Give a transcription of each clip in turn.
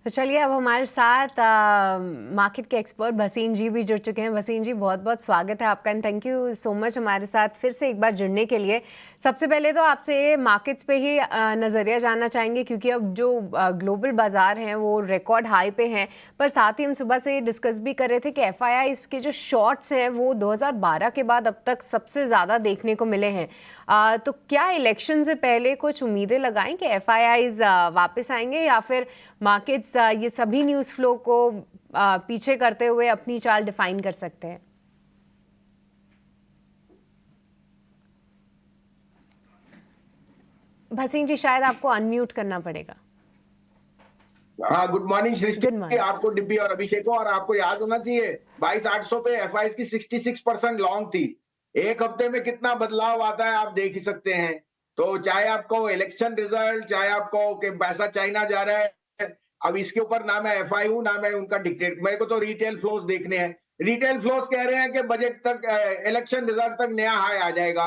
तो चलिए अब हमारे साथ मार्केट के एक्सपर्ट भसीन जी भी जुड़ चुके हैं। भसीन जी, बहुत बहुत स्वागत है आपका and thank you so much हमारे साथ फिर से एक बार जुड़ने के लिए। सबसे पहले तो आपसे मार्केट्स पे ही नज़रिया जानना चाहेंगे, क्योंकि अब जो ग्लोबल बाजार हैं वो रिकॉर्ड हाई पे हैं। पर साथ ही हम सुबह से डिस्कस भी कर रहे थे कि एफआईआई के जो शॉर्ट्स हैं वो 2012 के बाद अब तक सबसे ज़्यादा देखने को मिले हैं। तो क्या इलेक्शन से पहले कुछ उम्मीदें लगाएं कि एफआईआईज वापस आएंगे, या फिर मार्केट्स ये सभी न्यूज़ फ्लो को पीछे करते हुए अपनी चाल डिफाइन कर सकते हैं? भसीन जी, शायद आपको अनम्यूट करना पड़ेगा। हाँ, गुड मॉर्निंग गुड सृष्टि, मॉर्निंग। आपको डिब्बी और अभिषेक को। और आपको याद होना चाहिए 22,800 पे एफआई की 66% लॉन्ग थी। एक हफ्ते में कितना बदलाव आता है आप देख ही सकते हैं। तो चाहे आपको इलेक्शन रिजल्ट, चाहे आपको कि पैसा चाइना जा रहा है, अब इसके ऊपर ना मैं एफआई हूं ना मैं उनका डिक्टेट। मेरे को तो रिटेल फ्लोज देखने हैं। रिटेल फ्लोज कह रहे हैं कि बजट तक, इलेक्शन रिजल्ट तक नया हाई आ जाएगा।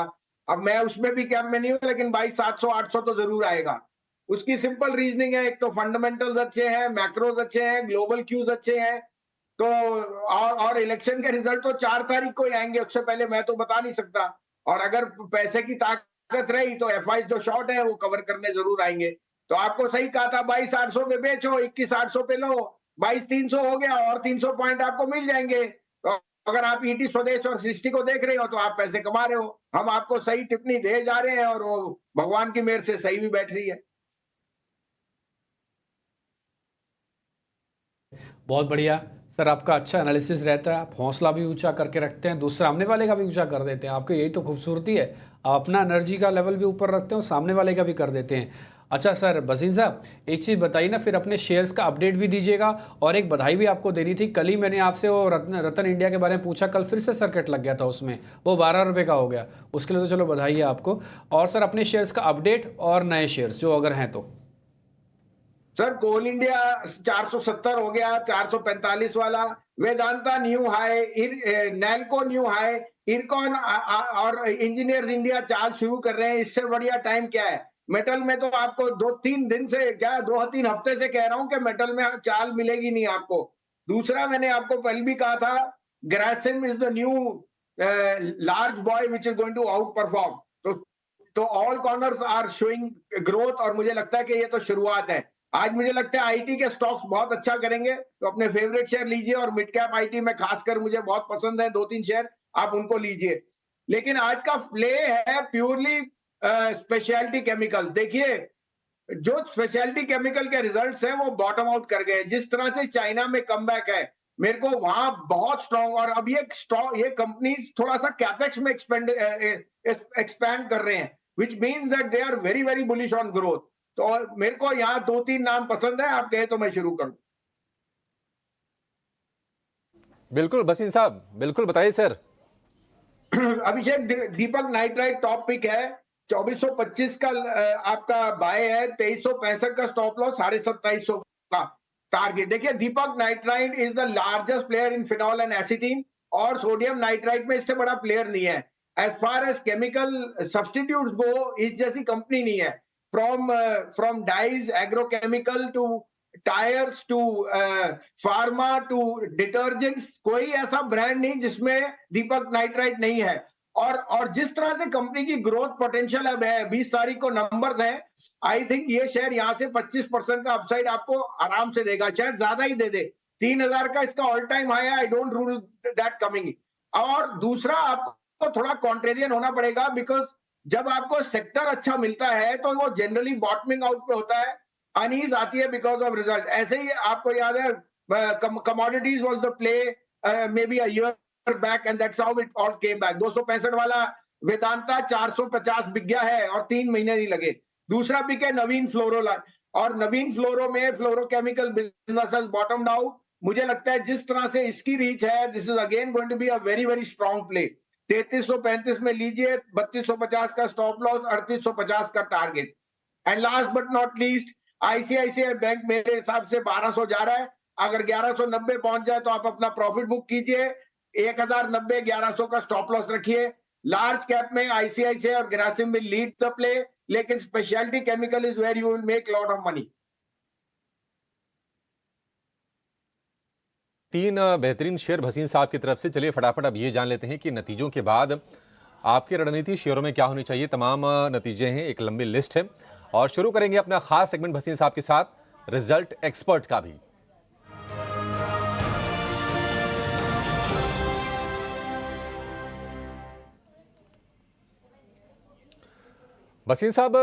अब मैं उसमें भी कैंप में नहीं हूं, लेकिन 22,700 800 तो जरूर आएगा। उसकी सिंपल रीजनिंग है, एक तो फंडामेंटल्स अच्छे हैं, मैक्रोज अच्छे हैं, ग्लोबल क्यूज अच्छे हैं। तो और इलेक्शन के रिजल्ट तो 4 तारीख को ही आएंगे, उससे पहले मैं तो बता नहीं सकता। और अगर पैसे की ताकत रही तो एफआई जो शॉर्ट है वो कवर करने जरूर आएंगे। तो आपको सही कहा था, 22,800 पे बेचो, 21,800 पे लो, 22,300 हो गया और 300 पॉइंट आपको मिल जाएंगे। तो अगर आप ईटी स्वदेश और सृष्टि को देख रहे हो तो आप पैसे कमा रहे हो। हम आपको सही टिप्पणी दे जा रहे हैं और वो भगवान की मेहर से सही भी बैठ रही है। बहुत बढ़िया सर, आपका अच्छा एनालिसिस रहता है। आप हौसला भी ऊंचा करके रखते हैं, दूसरे सामने वाले का भी ऊंचा कर देते हैं। आपकी यही तो खूबसूरती है, आप अपना एनर्जी का लेवल भी ऊपर रखते हैं और सामने वाले का भी कर देते हैं। अच्छा सर भसीन साहब, एक चीज़ बताइए ना, फिर अपने शेयर्स का अपडेट भी दीजिएगा। और एक बधाई भी आपको देनी थी। कल ही मैंने आपसे वो रतन इंडिया के बारे में पूछा, कल फिर से सर्किट लग गया था उसमें, वो 12 रुपये का हो गया। उसके लिए तो चलो बधाई है आपको। और सर अपने शेयर्स का अपडेट और नए शेयर्स जो अगर हैं तो। सर कोल इंडिया 470 हो गया, 445 वाला। Vedanta new high, NALCO new high, IRCON और इंजीनियर्स इंडिया चाल शुरू कर रहे हैं। इससे बढ़िया टाइम क्या है मेटल में? तो आपको 2-3 दिन से, क्या 2-3 हफ्ते से कह रहा हूं कि मेटल में चाल मिलेगी नहीं आपको। दूसरा, मैंने आपको पहले भी कहा था, Grasim is the new large buy which is going to outperform. तो all corners are showing growth, और मुझे लगता है कि ये तो शुरुआत है। आज मुझे लगता है आईटी के स्टॉक्स बहुत अच्छा करेंगे, तो अपने फेवरेट शेयर लीजिए। और मिड कैप आईटी में खासकर मुझे बहुत पसंद है 2-3 शेयर, आप उनको लीजिए। लेकिन आज का प्ले है प्योरली स्पेशलिटी केमिकल। देखिए, जो स्पेशलिटी केमिकल के रिजल्ट्स हैं वो बॉटम आउट कर गए। जिस तरह से चाइना में कमबैक है, मेरे को वहां बहुत स्ट्रांग। और अब ये कंपनीज थोड़ा सा कैपेक्स में एक्सपैंड कर रहे हैं, which means that they are very very bullish on growth. तो मेरे को यहाँ 2-3 नाम पसंद है, आप कहे तो मैं शुरू करूं। बिल्कुल बसीन साहब, बिल्कुल बताइए सर। अभिषेक, दीपक नाइट्राइट टॉप पिक है। 2425 का आपका बाय है, 2365 का स्टॉप लॉस, 2750 का टारगेट। देखिए, Deepak Nitrite is the largest player in phenol and acetone, और सोडियम नाइट्राइट में इससे बड़ा प्लेयर नहीं है। As far as chemical substitute वो इस जैसी कंपनी नहीं है। From dyes, agrochemical to tyres to pharma to detergents, कोई ऐसा ब्रांड नहीं जिसमें दीपक नाइट्राइट नहीं है। और जिस तरह से कंपनी की ग्रोथ पोटेंशियल अब है, 20 तारीख को नंबर्स हैं, आई थिंक ये शेयर यहां से 25% का अपसाइड आपको आराम से देगा, शायद ज्यादा ही दे दे। 3,000 का इसका ऑल टाइम हाई है, I don't rule that coming. और दूसरा, आपको थोड़ा कॉन्ट्रेरियन होना पड़ेगा, बिकॉज जब आपको सेक्टर अच्छा मिलता है तो वो जनरली बॉटमिंग आउट पे होता है, अनईज आती है बिकॉज ऑफ रिजल्ट। ऐसे ही आपको याद है, commodities was the play may be a year back, and that's how it all came back. 265 वाला वेदांता 450 बिक गया है और 3 महीने नहीं लगे। दूसरा पिक है नवीन फ्लोरोला, और नवीन फ्लोरो में फ्लोरोकेमिकल बिजनेस बॉटम आउट। मुझे लगता है जिस तरह से इसकी रीच है, this is again going to be a very very strong play. 3335 में लीजिए, 3250 का स्टॉप लॉस, 3850 का target. And last but not least, ICICI bank मेरे हिसाब से 1200 जा रहा है। अगर 1190 पहुंच जाए तो आप अपना प्रॉफिट बुक कीजिए। 1090, 1100 का स्टॉप लॉस रखिए। लार्ज कैप में आईसीआईसीआई और Grasim will lead the play, लेकिन speciality chemical is where you will make lot of money. तीन बेहतरीन शेयर भसीन साहब की तरफ से। चलिए फटाफट अब ये जान लेते हैं कि नतीजों के बाद आपकी रणनीति शेयरों में क्या होनी चाहिए। तमाम नतीजे हैं, एक लंबी लिस्ट है, और शुरू करेंगे अपना खास सेगमेंट भसीन साहब के साथ, रिजल्ट एक्सपर्ट का भी। भसीन साहब,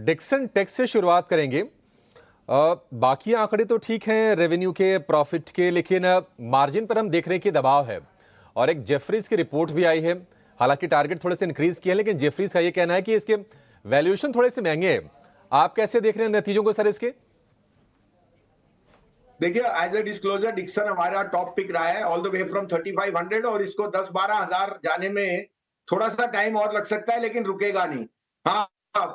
डिक्सन टेक्स से शुरुआत करेंगे। बाकी आंकड़े तो ठीक हैं रेवेन्यू के, प्रॉफिट के, लेकिन मार्जिन पर हम देख रहे हैं कि दबाव है, और एक जेफरीज की रिपोर्ट भी आई है। हालांकि टारगेट थोड़े से इंक्रीज किए हैं, लेकिन जेफरीज का ये कहना है कि इसके वैल्यूएशन थोड़े से महंगे हैं। आप कैसे देख रहे हैं नतीजों को सर इसके? देखिए, एज ए डिस्क्लोजर डिक्सन हमारा टॉप पिक रहा है ऑल द वे फ्रॉम 3500, और इसको 10-12 हजार जाने में थोड़ा सा टाइम और लग सकता है, लेकिन रुकेगा नहीं। हाँ,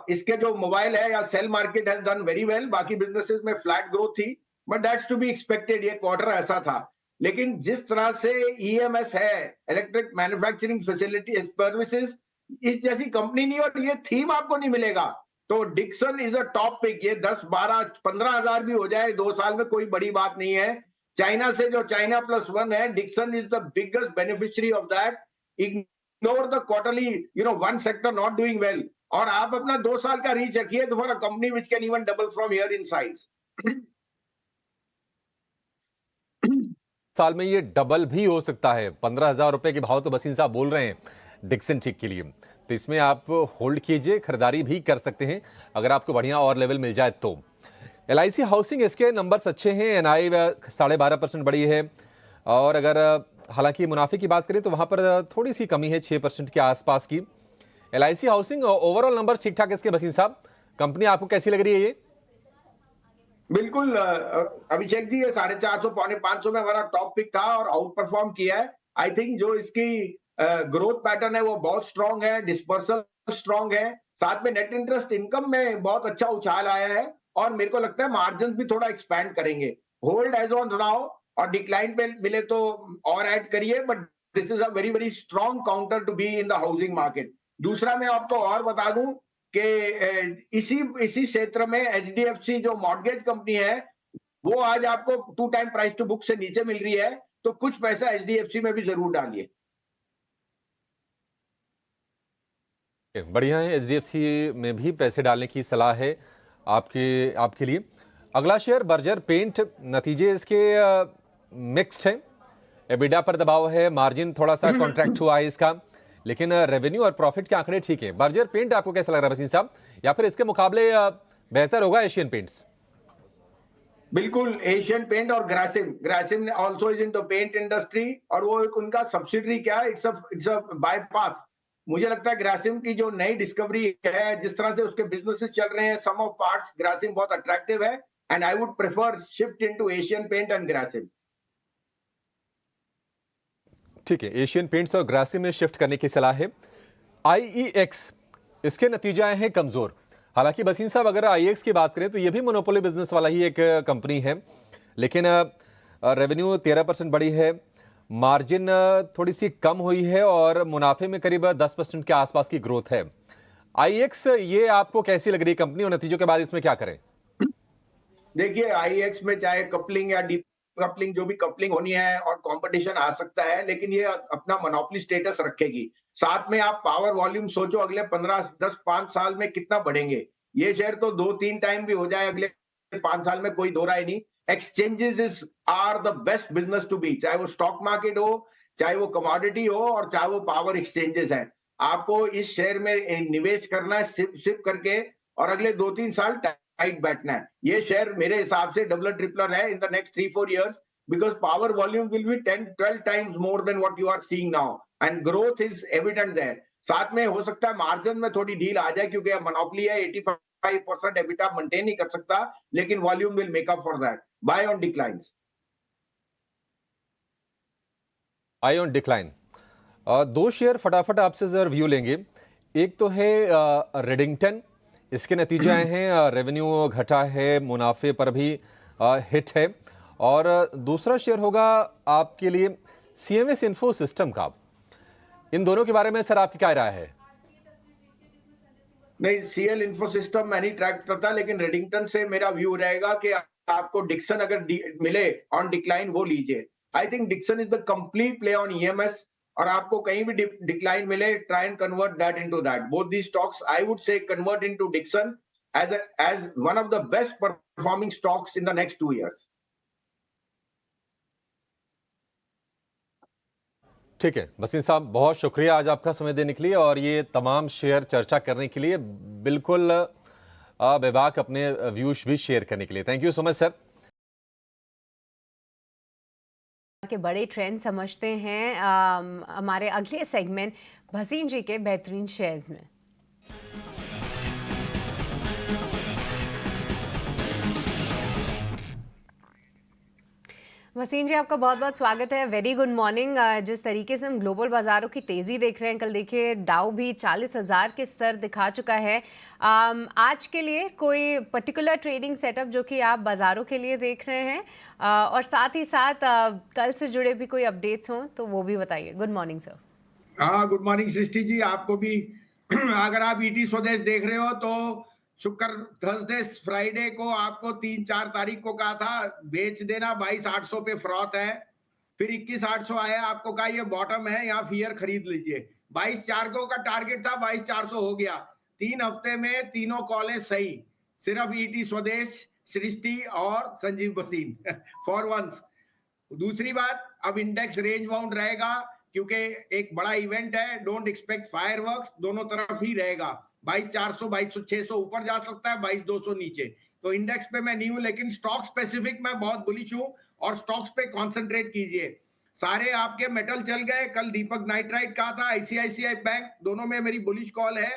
इसके जो मोबाइल है या cell market has done very well, बाकी बिजनेसेस में फ्लैट ग्रोथ थी, but that's to be expected, ये क्वार्टर ऐसा था। लेकिन जिस तरह से ईएमएस है, इलेक्ट्रिक मैन्युफैक्चरिंग फैसिलिटी सर्विसेज, इस जैसी कंपनी नहीं, और ये थीम आपको नहीं मिलेगा। तो Dixon is a top pick. ये 10-12-15 हजार भी हो जाए 2 साल में कोई बड़ी बात नहीं है। चाइना से जो चाइना +1 है, Dixon is the biggest beneficiary of that. Ignore the quarterly one sector not doing well, और आप अपना 2 साल का रीच रखिए तो for a company which can even double from here in size. साल में ये डबल भी हो सकता है। 15,000 रुपए के भाव तो भसीन साहब बोल रहे हैं डिक्सन टिक के लिए, तो इसमें आप होल्ड कीजिए, खरीदारी भी कर सकते हैं अगर आपको बढ़िया और लेवल मिल जाए तो। LIC हाउसिंग, इसके नंबर्स अच्छे हैं, NI 12.5% बढ़ी है, और अगर हालांकि मुनाफे की बात करें तो वहां पर थोड़ी सी कमी है 6% के आसपास की। LIC हाउसिंग ओवरऑल नंबर ठीक ठाक इसके भसीन साहब, कंपनी आपको कैसी लग रही है ये? बिल्कुल अभिषेक जी, ये 450 500 में हमारा टॉप पिक था और आउट परफॉर्म किया है। आई थिंक जो इसकी ग्रोथ पैटर्न है वो बहुत स्ट्रांग है, डिस्पर्सल स्ट्रांग है, साथ में नेट इंटरेस्ट इनकम में बहुत अच्छा उछाल आया है, और मेरे को लगता है मार्जिन भी थोड़ा एक्सपैंड करेंगे। होल्ड एज ऑन नाउ, और डिक्लाइन पे मिले तो और ऐड करिए, but this is a very very strong counter to be in the housing market. दूसरा मैं आपको और बता दूं कि इसी क्षेत्र में HDFC जो मॉर्गेज कंपनी है, वो आज आपको 2 टाइम प्राइस टू बुक से नीचे मिल रही है, तो कुछ पैसा HDFC में भी जरूर डालिए। बढ़िया है, HDFC में भी पैसे डालने की सलाह है आपके लिए। अगला शेयर बर्जर पेंट, नतीजे इसके मिक्स्ड हैं। एबिडा पर दबाव है, मार्जिन थोड़ा सा कॉन्ट्रैक्ट हुआ है इसका, लेकिन रेवेन्यू और प्रॉफिट के आंकड़े ठीक हैं। बर्जर पेंट आपको कैसा लग रहा है भसीन साहब, या फिर इसके मुकाबले बेहतर होगा एशियन पेंट्स? बिल्कुल, एशियन पेंट और Grasim also is into paint industry, और वो एक उनका सब्सिडरी क्या है, इट्स अ बाईपास। मुझे लगता है ग्रासिम की जो नई डिस्कवरी है, जिस तरह से उसके बिजनेसेस चल रहे हैं, सम ऑफ पार्ट्स ग्रासिम बहुत अट्रैक्टिव है, and I would prefer shift into Asian paint and Grasim. ठीक है, एशियन पेंट्स और ग्रासिम में शिफ्ट करने की सलाह है। IEX, इसके नतीजे आए हैं कमजोर। हालांकि भसीन साहब अगर IEX की बात करें तो ये भी मोनोपोली बिजनेस वाला ही एक कंपनी है, लेकिन रेवेन्यू 13% बढ़ी है, मार्जिन थोड़ी सी कम हुई है, और मुनाफे में करीब 10% के आसपास की ग्रोथ है। IEX, ये आपको कैसी लग रही है कंपनी, और नतीजों के बाद इसमें क्या करें? देखिए, IEX में चाहे कपलिंग या डी कपलिंग, जो भी कपलिंग होनी है, और कंपटीशन आ सकता है, लेकिन ये अपना मोनोपोली स्टेटस रखेगी। साथ में आप पावर वॉल्यूम सोचो, अगले 5 साल में कितना बढ़ेंगे। ये शेयर तो 2-3 टाइम भी हो जाए अगले 5 साल में, कोई दो राय नहीं। Exchanges are the best business to be, चाहे वो स्टॉक मार्केट हो, चाहे वो कमोडिटी हो, और चाहे वो पावर एक्सचेंजेस है। आपको इस शेयर में निवेश करना है सिप करके, और अगले 2-3 साल टाइट बैठना है। ये शेयर मेरे हिसाब से डबलर ट्रिपलर है in the next 3-4 years, because power volume will be 10-12 times more than what you are seeing now, and growth is evident there. साथ में हो सकता है मार्जिन में थोड़ी ढील आ जाए, क्योंकि मोनोपोली है, 85% एबिटा मेंटेन नहीं कर सकता, लेकिन volume will make up for that. Buy on declines. I on decline. 2 share फटाफट आपसे जरा व्यू लेंगे। एक तो है रेडिंगटन, इसके नतीजे आए हैं, रेवेन्यू घटा है, मुनाफे पर भी हिट है, और दूसरा शेयर होगा आपके लिए CMS इन्फो सिस्टम का। इन दोनों के बारे में सर आपकी क्या राय है? नहीं, CL इन्फो सिस्टम मैं नहीं ट्रैक करता, लेकिन रेडिंगटन से मेरा व्यू रहेगा कि आपको डिक्सन अगर मिले ऑन डिक्लाइन, वो लीजिए। I think Dixon is the complete play on EMS, और आपको कहीं भी डिक्लाइन मिले, try and convert that into that. Both the stocks I would say convert into Dixon as one of the best performing stocks in the next 2 years. ठीक है वसीम साहब, बहुत शुक्रिया आज आपका समय देने के लिए और ये तमाम शेयर चर्चा करने के लिए, बिल्कुल बेबाक अपने व्यूज भी शेयर करने के लिए। Thank you so much sir. के बड़े ट्रेंड समझते हैं हमारे अगले सेगमेंट भसीन जी के बेहतरीन शेयर्स में। वसीम जी, आपका बहुत बहुत स्वागत है। Very good morning. जिस तरीके से हम ग्लोबल बाजारों की तेज़ी देख रहे हैं, कल देखिए डाउ भी 40,000 के स्तर दिखा चुका है। आज के लिए कोई पर्टिकुलर ट्रेडिंग सेटअप जो कि आप बाज़ारों के लिए देख रहे हैं, और साथ ही साथ कल से जुड़े भी कोई अपडेट्स हों तो वो भी बताइए। Good morning sir. हाँ, गुड मॉर्निंग सृष्टि जी, आपको भी। अगर आप ईटी स्वदेश देख रहे हो तो शुक्र, थर्सडे, फ्राइडे को आपको 3-4 तारीख को कहा था बेच देना, 22,800 पे फ्रॉथ है। फिर 21,800 आया, आपको कहा ये बॉटम है, यहाँ फियर खरीद लीजिए। 22,400 का टारगेट था, 22,400 हो गया। 3 हफ्ते में तीनों कॉलेज सही, सिर्फ ईटी स्वदेश, सृष्टि और संजीव भसीन फॉर वंस। दूसरी बात, अब इंडेक्स रेंज बाउंड रहेगा क्योंकि एक बड़ा इवेंट है। डोंट एक्सपेक्ट फायरवर्क्स, दोनों तरफ ही रहेगा। 22,400, 22,600 ऊपर जा सकता है, 22,200 नीचे। तो इंडेक्स पे मैं नहीं हूं, लेकिन स्टॉक स्पेसिफिक मैं बहुत बुलिश हूं और स्टॉक्स पे कंसंट्रेट कीजिए। सारे आपके मेटल चल गए। कल दीपक नाइट्राइट कहा था, आईसीआईसीआई बैंक, दोनों में मेरी बुलिश कॉल है।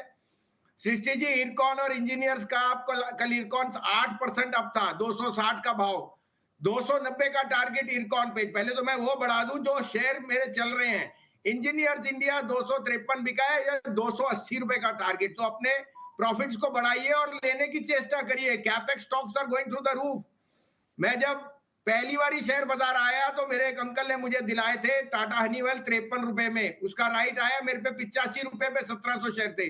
सृष्टि जी, इरकॉन और इंजीनियर्स का आपको कल इरकॉन 8% अप था, 260 का भाव, 290 का टारगेट इरकॉन पे। पहले तो मैं वो बढ़ा दूं जो शेयर मेरे चल रहे हैं। इंजीनियर्स इंडिया 253 बिका है, या 280 रुपए का टारगेट। तो अपने प्रॉफिट्स को बढ़ाइए और लेने की चेष्टा करिए। Capex stocks are going through the roof. मैं जब पहली बारी शेयर बाजार आया तो मेरे एक अंकल ने मुझे दिलाए थे टाटा हनीवेल 53 रुपए में, उसका राइट आया मेरे पे 85 रुपए पे 1700 शेयर थे।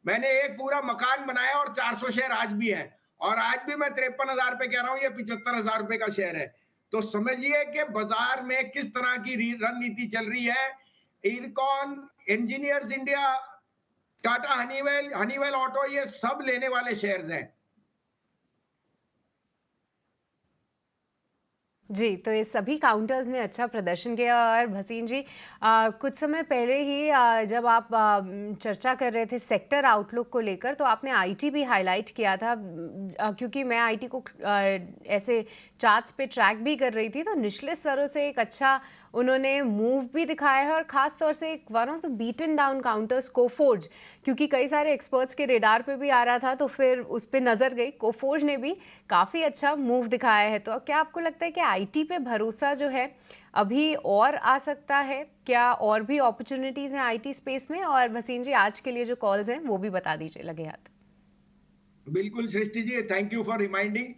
मैंने एक पूरा मकान बनाया और 400 शेयर आज भी है, और आज भी मैं 53,000 पे कह रहा हूं, ये 75,000 रुपए का शेयर है। तो समझिए कि बाजार में किस तरह की रणनीति चल रही है। IRCON, engineers India, Tata Honeywell auto, ये सब लेने वाले शेयर्स हैं। जी, तो ये सभी काउंटर्स ने अच्छा प्रदर्शन किया। और भसीन जी, कुछ समय पहले ही जब आप चर्चा कर रहे थे सेक्टर आउटलुक को लेकर, तो आपने आईटी भी हाईलाइट किया था। क्योंकि मैं आईटी को ऐसे चार्ट्स पे ट्रैक भी कर रही थी, तो निचले स्तरों से एक अच्छा उन्होंने मूव भी दिखाया है। और ख़ास तौर से एक one of the beaten down counters Coforge, क्योंकि कई सारे एक्सपर्ट्स के रेडार पे भी आ रहा था, तो फिर उस पर नज़र गई। कोफोर्ज ने भी काफ़ी अच्छा मूव दिखाया है। तो क्या आपको लगता है कि आईटी पे भरोसा जो है अभी और आ सकता है? क्या और भी अपॉर्चुनिटीज़ हैं आईटी स्पेस में? और भसीन जी, आज के लिए जो कॉल्स हैं वो भी बता दीजिए लगे हाथ। बिल्कुल Srishti ji, thank you for reminding.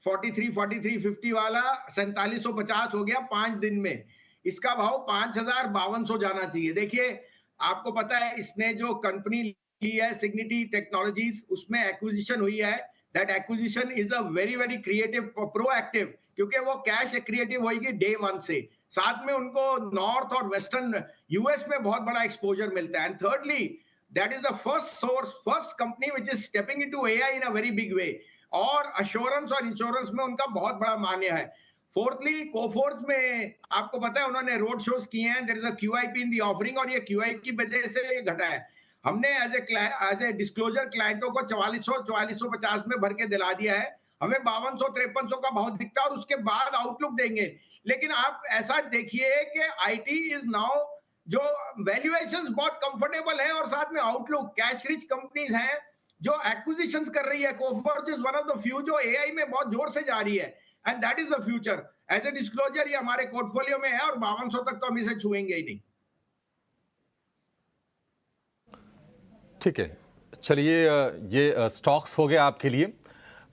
43 50 वाला 4750 हो गया 5 दिन में। इसका भाव 5,5200 जाना चाहिए। देखिए, आपको पता है इसने जो कंपनी ली है सिग्निटी टेक्नोलॉजीज, उसमें एक्विजिशन हुई है। That acquisition is a very very creative, proactive, क्योंकि वो कैश क्रिएटिव होगी डे 1 से। साथ में उनको नॉर्थ और वेस्टर्न यूएस में बहुत बड़ा एक्सपोजर मिलता है। And thirdly, that is the first company which is stepping into AI in a very big way, और अश्योरेंस और इंश्योरेंस में उनका बहुत बड़ा मान्य है। फोर्थली, कोफोर्ज में आपको पता है उन्होंने रोड शोज किए हैं। There is a QIP in the offering, और ये क्यूआईपी की वजह से ये घटा है। हमने एज ए डिस्क्लोजर क्लाइंटों को 4450 में भर के दिला दिया है। हमें 5200-5300 का भाव दिखता है, और उसके बाद आउटलुक देंगे। लेकिन आप ऐसा देखिए कि आईटी इज नाउ, जो वैल्यूएशंस बहुत कंफर्टेबल है, और साथ में आउटलुक, कैश रिच कंपनीज हैं जो एक्विजिशंस कर रही है। Coforge is one of the few जो एआई में बहुत जोर से जा रही है, and that is the future. As a disclosure ये हमारे पोर्टफोलियो में है, और 5200 तक तो हम इसे छुएंगे ही नहीं। ठीक है, चलिए ये स्टॉक्स हो गए आपके लिए।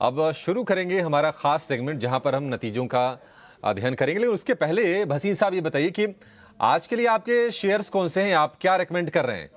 अब शुरू करेंगे हमारा खास सेगमेंट जहां पर हम नतीजों का अध्ययन करेंगे। लेकिन उसके पहले भसीन साहब ये बताइए कि आज के लिए आपके शेयर्स कौन से हैं, आप क्या रेकमेंड कर रहे हैं?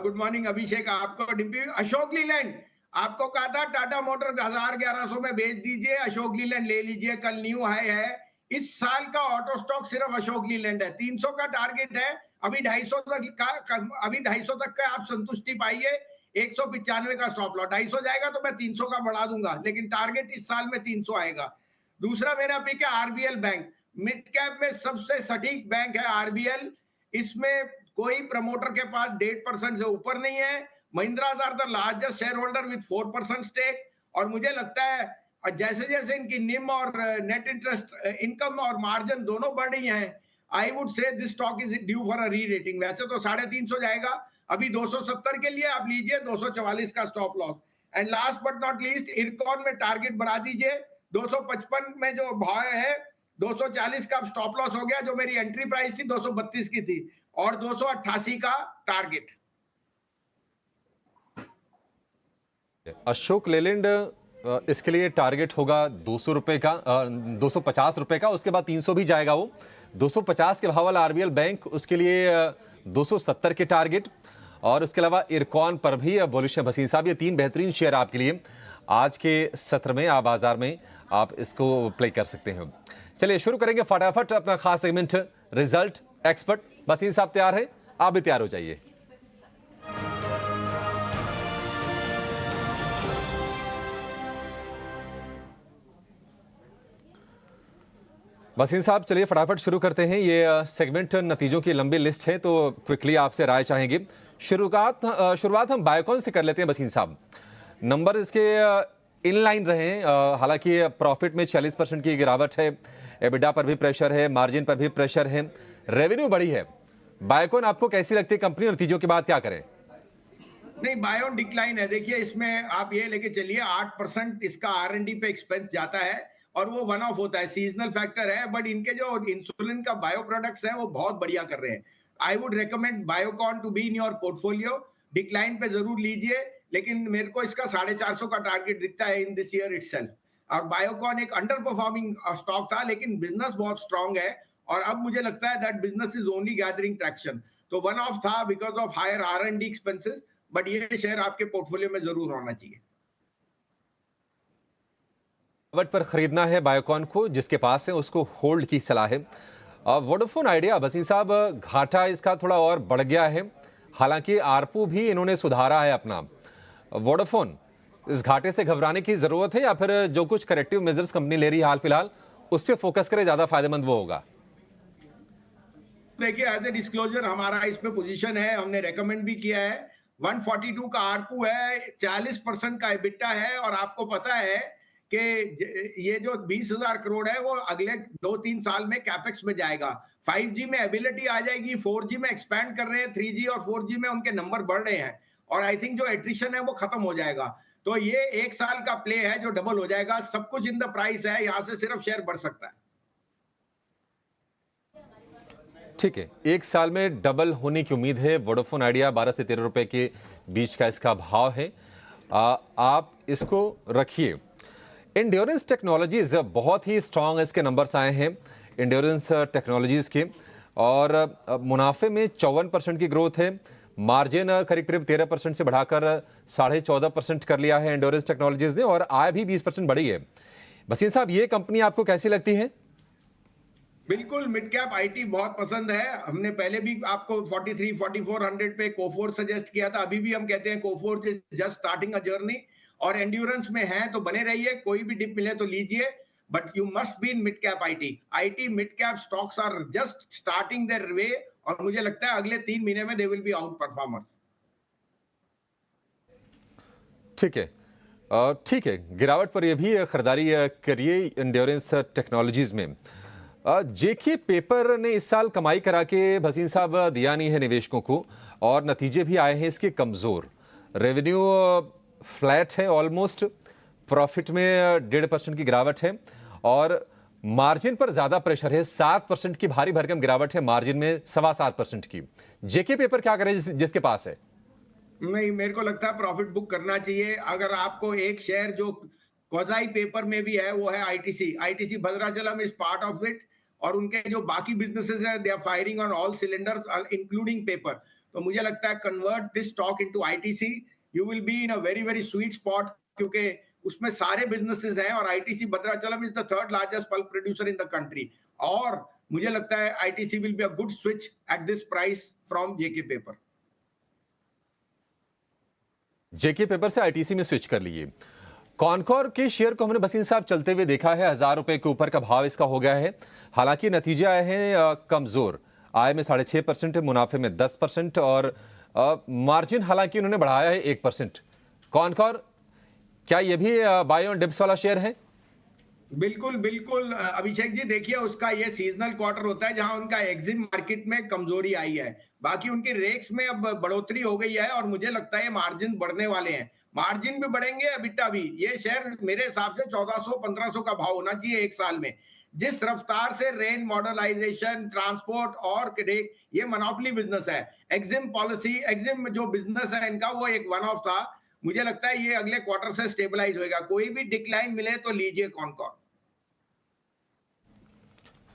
गुड मॉर्निंग अभिषेक, आपको डिम्पी। अशोक लीलैंड, आपको कहा था टाटा मोटर 1100 में बेच दीजिए, अशोक लीलैंड ले लीजिए। कल न्यू हाई है इस साल का ऑटो स्टॉक सिर्फ अशोक लीलैंड है। 300 का टारगेट है, अभी 250 तक अभी 250 तक का आप संतुष्टि पाइए। 195 का स्टॉप लॉस, 250 जाएगा तो मैं 300 का बढ़ा दूंगा, लेकिन टारगेट इस साल में 300 आएगा। दूसरा मेरा पिक है आरबीएल बैंक। मिड कैप में सबसे सटीक बैंक है आरबीएल। इसमें कोई प्रमोटर के पास 1.5% से ऊपर नहीं है। Mahindra are the largest share holder with 4% stake. और मुझे लगता है जैसे जैसे इनकी निम और नेट इंटरेस्ट इनकम और मार्जिन दोनों बढ़ रही हैं, I would say this stock is due for a re rating. वैसे तो 350 जाएगा, अभी 270 के लिए आप लीजिए 244 का stop loss. And last but not least, IRCON में टारगेट बढ़ा दीजिए। 255 में जो भाव है, 240 का स्टॉप लॉस हो गया। जो मेरी एंट्री प्राइस थी 232 की थी, और 288 का टारगेट। अशोक लेलैंड इसके लिए टारगेट होगा 200 रुपए का, 250 रुपए का, उसके बाद 300 भी जाएगा वो। 250 के भाव वाला आरबीएल बैंक, उसके लिए 270 के टारगेट। और उसके अलावा इरकॉन पर भी बुलिश है भसीन साहब। ये 3 बेहतरीन शेयर आपके लिए आज के सत्र में आप बाजार में आप इसको प्ले कर सकते हैं। चलिए शुरू करेंगे फटाफट अपना खास सेगमेंट रिजल्ट एक्सपर्ट। भसीन साहब तैयार है, आप भी तैयार हो जाइए। वसीम साहब चलिए फटाफट शुरू करते हैं। ये सेगमेंट नतीजों की लंबी लिस्ट है, तो क्विकली आपसे राय चाहेंगे। शुरुआत हम बायोकॉन से कर लेते हैं वसीम साहब। नंबर इसके इनलाइन रहे, हालांकि प्रॉफिट में 40% की गिरावट है, एबिडा पर भी प्रेशर है, मार्जिन पर भी प्रेशर है, रेवेन्यू बढ़ी है। बायोकॉन आपको कैसी लगती है कंपनी, नतीजों के बाद क्या करें? नहीं, बायोन डिक्लाइन है। देखिए इसमें आप ये लेके चलिए 8% इसका R&D पे एक्सपेंस जाता है, और वो वन ऑफ होता है, सीजनल फैक्टर है। बट इनके जो इंसुलिन का बायो प्रोडक्ट्स हैं वो बहुत बढ़िया कर रहे हैं। I would recommend Biocon to be in your portfolio. Decline पे जरूर लीजिए, लेकिन मेरे को इसका 450 का टारगेट दिखता है इन दिस ईयर इटसेल्फ। और बायोकॉन एक अंडर परफॉर्मिंग स्टॉक था, लेकिन बिजनेस बहुत स्ट्रांग है, और अब मुझे लगता है that business is only gathering traction. तो वन ऑफ था because of higher R&D expenses, but ये शेयर आपके पोर्टफोलियो में जरूर होना चाहिए। पर खरीदना है बायोकॉन को, जिसके पास है उसको होल्ड की सलाह है। वोडाफोन आइडिया वसीम साहब, घाटा इसका थोड़ा और बढ़ गया है, हालांकि आरपू भी इन्होंने सुधारा है अपना। वोडाफोन, इस घाटे से घबराने की जरूरत है, या फिर जो कुछ करेक्टिव मेजर्स कंपनी ले रही है हाल फिलहाल उस पर फोकस करे, ज्यादा फायदेमंद वो होगा? देखिए एज ए डिस्क्लोजर हमारा इसमें पोजीशन है, हमने रेकमेंड भी किया है। 142 का आरपू है, 40% का एबिटा है, और आपको पता है कि ये जो 20,000 करोड़ है वो अगले 2-3 साल में कैपेक्स में जाएगा। 5G में एबिलिटी आ जाएगी, 4G में एक्सपैंड कर रहे हैं, 3G और 4G में उनके नंबर बढ़ रहे हैं, और आई थिंक जो एट्रिशन है वो खत्म हो जाएगा। तो ये 1 साल का प्ले है जो डबल हो जाएगा। सब कुछ इन द प्राइस है, यहां से सिर्फ शेयर बढ़ सकता है। ठीक है, 1 साल में डबल होने की उम्मीद है। वोडाफोन आइडिया 12 से 13 रुपए के बीच का इसका भाव है, आप इसको रखिए। एंड्योरेंस टेक्नोलॉजीज बहुत ही स्ट्रांग इसके नंबर्स आए हैं एंड्योरेंस टेक्नोलॉजीज के, और मुनाफे में 54% की ग्रोथ है, मार्जिन करीब करीब 13% से बढ़ाकर 14.5% कर लिया है एंड्योरेंस टेक्नोलॉजीज ने, और आय भी 20% बढ़ी है। वसीम साहब, ये कंपनी आपको कैसी लगती है? बिल्कुल, मिड कैप आईटी बहुत पसंद है। हमने पहले भी आपको 43-4400 पे कोफोर सजेस्ट किया था, अभी भी हम कहते हैं कोफोर जस्ट स्टार्टिंग अ जर्नी, और एंड्योरेंस में है तो बने रहिए। कोई भी डिप मिले तो लीजिए, but you must be in mid cap IT mid cap stocks are just starting their way, और मुझे लगता है अगले 3 महीने में they will be outperformers. ठीक है, गिरावट पर यह भी खरीदारी करिए एंड्योरेंस टेक्नोलॉजीज में। जेके पेपर ने इस साल कमाई करा के भसीन साहब दिया नहीं है निवेशकों को, और नतीजे भी आए हैं इसके कमजोर। रेवेन्यू फ्लैट है ऑलमोस्ट, प्रॉफिट में 1.5% की गिरावट है, और मार्जिन पर ज्यादा प्रेशर है। 7% की भारी भरकम गिरावट है मार्जिन में, 7.25% की। जेके पेपर क्या करे जिसके पास है? नहीं, मेरे को लगता है प्रॉफिट बुक करना चाहिए। अगर आपको एक शेयर जो क्वाज़ाई पेपर में भी है वो है ITC Bhadrachalam is part of it, और उनके जो बाकी बिजनेसेस है they are firing on all cylinders including paper. तो मुझे लगता है convert this stock into ITC, you will be in a very very sweet spot, क्योंकि उसमें सारे बिजनेसेस हैं और ITC Bhadrachalam is the third largest pulp producer in the country. और मुझे लगता है ITC will be a good switch at this price from JK paper. JK paper से आईटीसी में स्विच कर लिए। कॉनकॉर के शेयर को हमने भसीन साहब चलते हुए देखा है, 1000 रुपए के ऊपर का भाव इसका हो गया है। हालांकि नतीजे आए हैं कमजोर, आय में 6.5%, मुनाफे में 10% और मार्जिन हालांकि उन्होंने बढ़ाया है 1%। कॉनकॉर, क्या ये भी बाय ऑन डिप्स वाला शेयर है? बिल्कुल बिल्कुल अभिषेक जी, देखिए उसका ये सीजनल क्वार्टर होता है जहां उनका एग्जिम मार्केट में कमजोरी आई है। बाकी उनकी रेक्स में अब बढ़ोतरी हो गई है और मुझे लगता है मार्जिन बढ़ने वाले हैं, मार्जिन भी बढ़ेंगे, एबिटा भी। ये शेयर मेरे हिसाब से 1400-1500 का भाव होना चाहिए एक साल में। जिस रफ्तार से रेन मॉडर्नाइजेशन, ट्रांसपोर्ट और ये मोनोपोली बिजनेस है, एग्जिम पॉलिसी, एग्जिम जो बिजनेस है इनका वो एक वन ऑफ था। मुझे लगता है ये अगले क्वार्टर से स्टेबलाइज होएगा। कोई भी डिक्लाइन मिले तो लीजिए कॉनकॉर।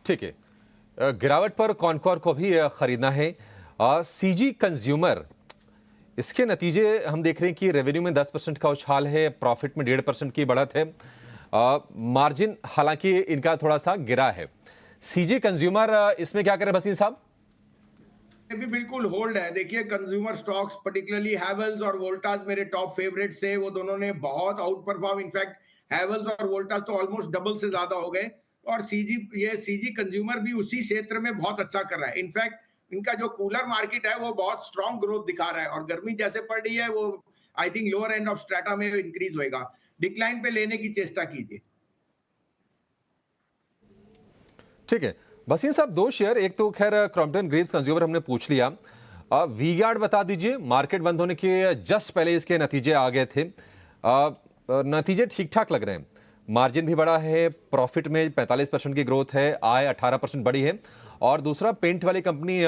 ठीक है, गिरावट पर कॉनकॉर को भी खरीदना है। सीजी कंज्यूमर, इसके नतीजे हम देख रहे हैं कि रेवेन्यू में 10% का उछाल है, प्रॉफिट में 1.5% की बढ़त है। मार्जिन हालांकि इनका थोड़ा सा गिरा है। सीजी कंज्यूमर इसमें क्या करें भसीन साहब? ये भी बिल्कुल होल्ड है। देखिए कंज्यूमर स्टॉक्स पर्टिकुलरली हैवेल्स और वोल्टास मेरे टॉप फेवरेट्स थे, वो दोनों ने बहुत आउट परफॉर्म। इनफैक्ट हैवेल्स और वोल्टास तो ऑलमोस्ट डबल से ज्यादा हो गए और सीजी कंज्यूमर भी उसी क्षेत्र में बहुत अच्छा कर रहा है। इनफैक्ट इनका जो कूलर मार्केट है वो बहुत स्ट्रॉन्ग ग्रोथ दिखा रहा है और गर्मी जैसे पड़ रही है वो I think lower end of strata में इंक्रीज होएगा। डिक्लाइन पे लेने की चेष्टा कीजिए। ठीक है भसीन साहब, दो शेयर, एक तो खैर क्रॉम्पटन ग्रीव्स कंज्यूमर हमने पूछ लिया। वी गार्ड बता दीजिए, मार्केट बंद होने के जस्ट पहले इसके नतीजे आ गए थे। नतीजे ठीक ठाक लग रहे हैं, मार्जिन भी बड़ा है, प्रॉफिट में 45% की ग्रोथ है, आय 18% बढ़ी है। और दूसरा पेंट वाली कंपनी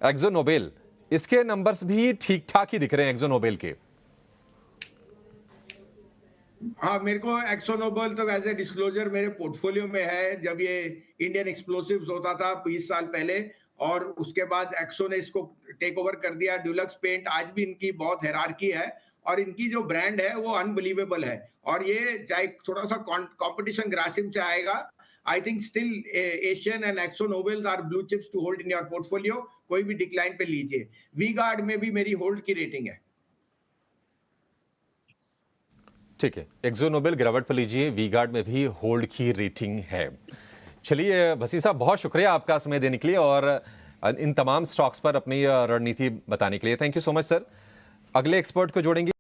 एक्जो नोबेल, इसके नंबर्स भी ठीक ठाक ही दिख रहे हैं एक्जो नोबेल के। हाँ, मेरे को एक्सो नोबेल तो वैसे डिस्क्लोजर मेरे पोर्टफोलियो में है। जब ये इंडियन एक्सप्लोसिव्स होता था 20 साल पहले और उसके बाद एक्सो ने इसको टेक ओवर कर दिया। ड्यूलक्स पेंट आज भी इनकी बहुत हायरार्की है और इनकी जो ब्रांड है वो अनबिलीवेबल है। और ये चाहे थोड़ा सा कंपटीशन ग्रासिम से आएगा, I think still Asian and Akzo Nobels are blue chips to hold in your portfolio. कोई भी डिक्लाइन पे लीजिए। वी गार्ड में भी मेरी होल्ड की रेटिंग है। ठीक है, एक्जो नोबेल गिरावट पर लीजिए, वी गार्ड में भी होल्ड की रेटिंग है। चलिए भसी साहब, बहुत शुक्रिया आपका समय देने के लिए और इन तमाम स्टॉक्स पर अपनी रणनीति बताने के लिए। Thank you so much sir. अगले एक्सपर्ट को जोड़ेंगे।